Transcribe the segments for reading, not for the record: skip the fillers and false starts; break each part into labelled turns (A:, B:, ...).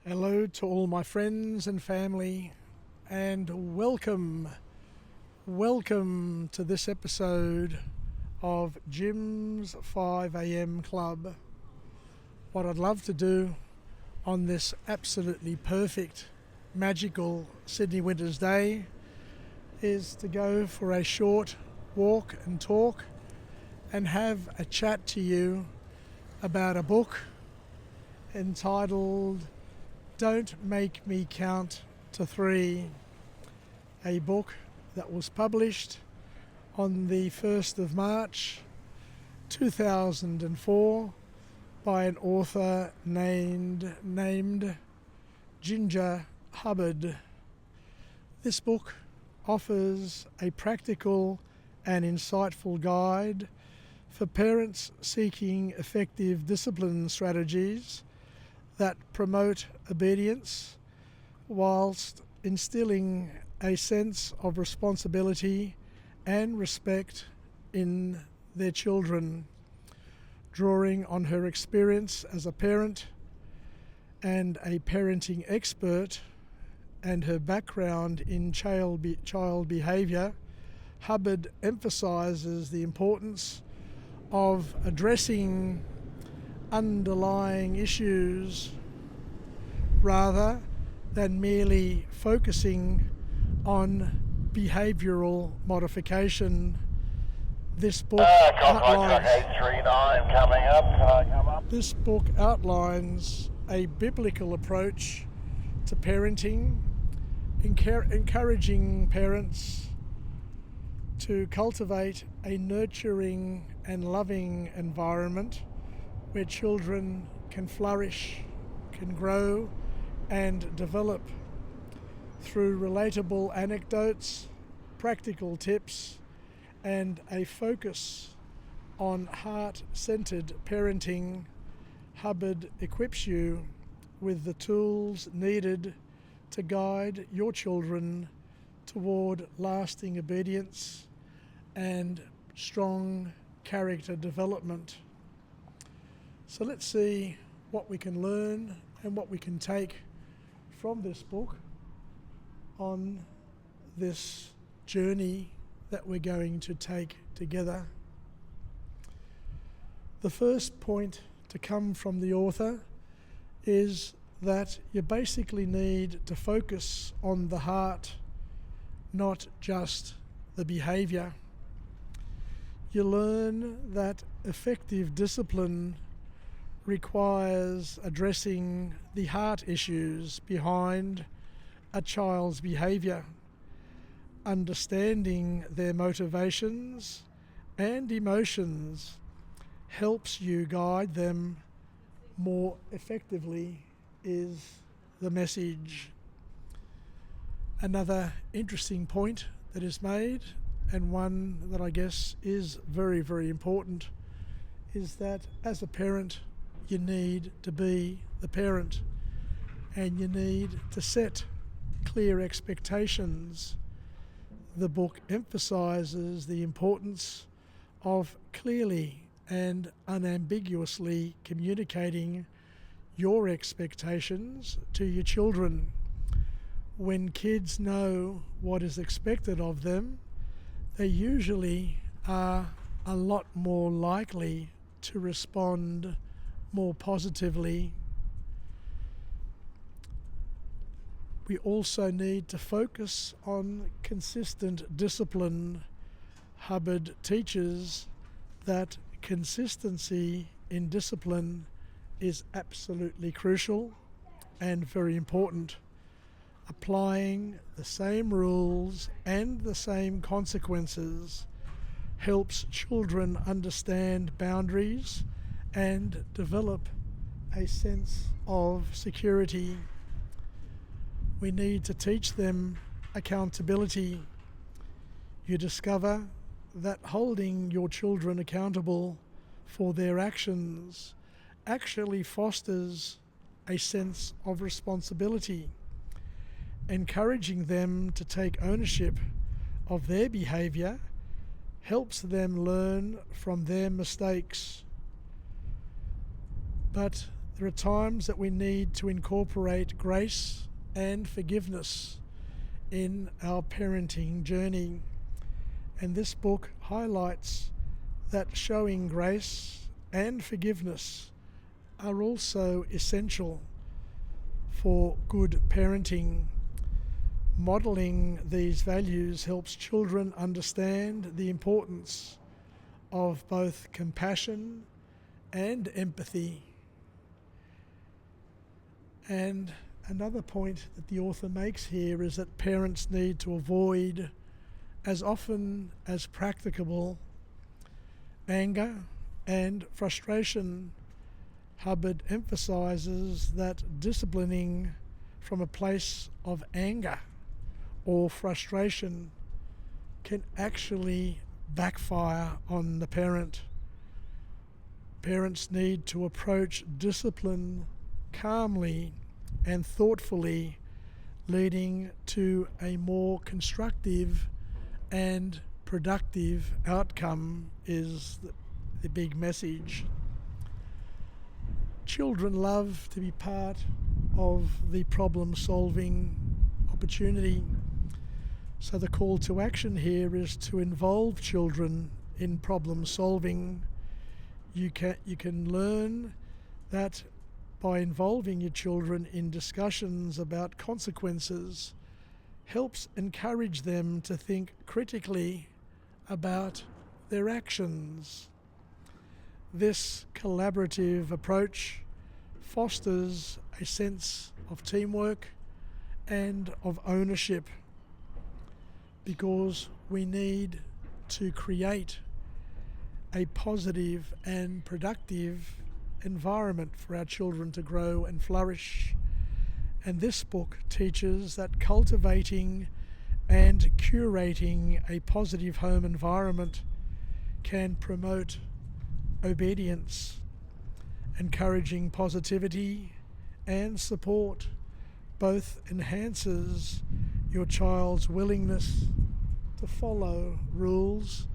A: Hello to all my friends and family, and welcome to this episode of Jim's 5am Club. What I'd love to do on this absolutely perfect, magical Sydney winter's day is to go for a short walk and talk and have a chat to you about a book entitled Don't Make Me Count to Three, a book that was published on the 1st of March 2004 by an author named Ginger Hubbard. This book offers a practical and insightful guide for parents seeking effective discipline strategies that promote obedience whilst instilling a sense of responsibility and respect in their children, drawing on her experience as a parent and a parenting expert and her background in child behaviour. Hubbard emphasises the importance of addressing underlying issues rather than merely focusing on behavioural modification. This book outlines a biblical approach to parenting, encouraging parents to cultivate a nurturing and loving environment where children can flourish, can grow and develop through relatable anecdotes, practical tips, and a focus on heart-centered parenting. Hubbard equips you with the tools needed to guide your children toward lasting obedience and strong character development. So let's see what we can learn and what we can take from this book on this journey that we're going to take together. The first point to come from the author is that you basically need to focus on the heart, not just the behaviour. You learn that effective discipline requires addressing the heart issues behind a child's behaviour, understanding their motivations and emotions helps you guide them more effectively, is the message. Another interesting point that is made, and one that I guess is very, very important, is that as a parent you need to be the parent and you need to set clear expectations. The book emphasises the importance of clearly and unambiguously communicating your expectations to your children. When kids know what is expected of them, they usually are a lot more likely to respond more positively. We also need to focus on consistent discipline. Hubbard teaches that consistency in discipline is absolutely crucial and very important. Applying the same rules and the same consequences helps children understand boundaries and develop a sense of security. We need to teach them accountability. You discover that holding your children accountable for their actions actually fosters a sense of responsibility. Encouraging them to take ownership of their behaviour helps them learn from their mistakes. But There are times that we need to incorporate grace and forgiveness in our parenting journey. And this book highlights that showing grace and forgiveness are also essential for good parenting. Modeling these values helps children understand the importance of both compassion and empathy. And another point that the author makes here is that parents need to avoid, as often as practicable, anger and frustration. Hubbard emphasizes that disciplining from a place of anger or frustration can actually backfire on the parent. Parents need to approach discipline calmly and thoughtfully, leading to a more constructive and productive outcome is the big message. Children love to be part of the problem-solving opportunity. So the call to action here is to involve children in problem solving. You can learn that by involving your children in discussions about consequences helps encourage them to think critically about their actions. This collaborative approach fosters a sense of teamwork and of ownership, because we need to create a positive and productive environment for our children to grow and flourish. And this book teaches that cultivating and curating a positive home environment can promote obedience, encouraging positivity and support both enhances your child's willingness to follow rules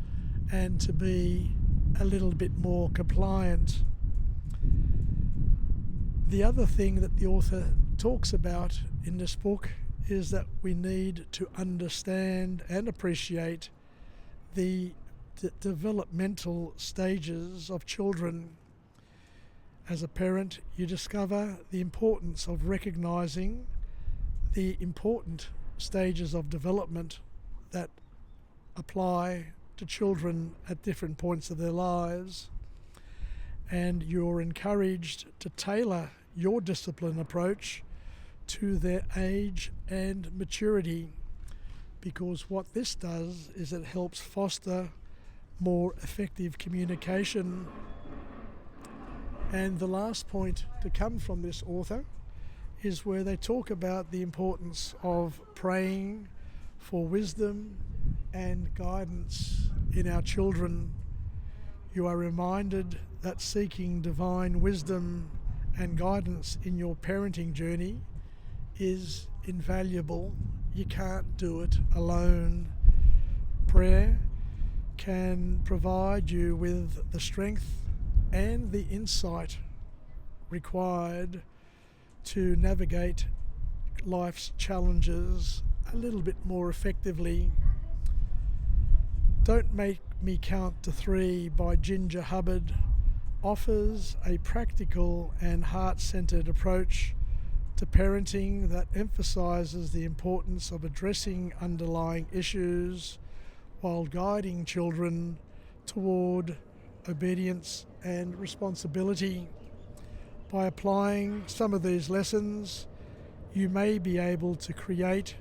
A: and to be a little bit more compliant. The other thing that the author talks about in this book is that we need to understand and appreciate the developmental stages of children. As a parent, you discover the importance of recognizing the important stages of development that apply to children at different points of their lives, and you're encouraged to tailor your discipline approach to their age and maturity, because what this does is it helps foster more effective communication. And the last point to come from this author is where they talk about the importance of praying for wisdom and guidance in our children. You are reminded that seeking divine wisdom and guidance in your parenting journey is invaluable. You can't do it alone. Prayer can provide you with the strength and the insight required to navigate life's challenges a little bit more effectively. Don't Make Me Count to 3 by Ginger Hubbard offers a practical and heart-centered approach to parenting that emphasizes the importance of addressing underlying issues while guiding children toward obedience and responsibility. By applying some of these lessons, you may be able to create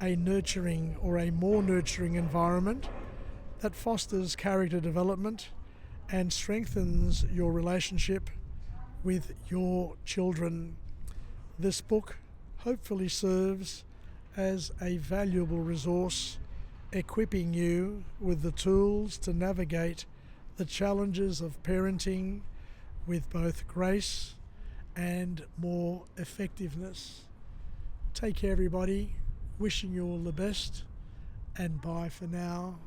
A: a nurturing or a more nurturing environment that fosters character development and strengthens your relationship with your children. This book hopefully serves as a valuable resource, equipping you with the tools to navigate the challenges of parenting with both grace and more effectiveness. Take care, everybody. Wishing you all the best, and bye for now.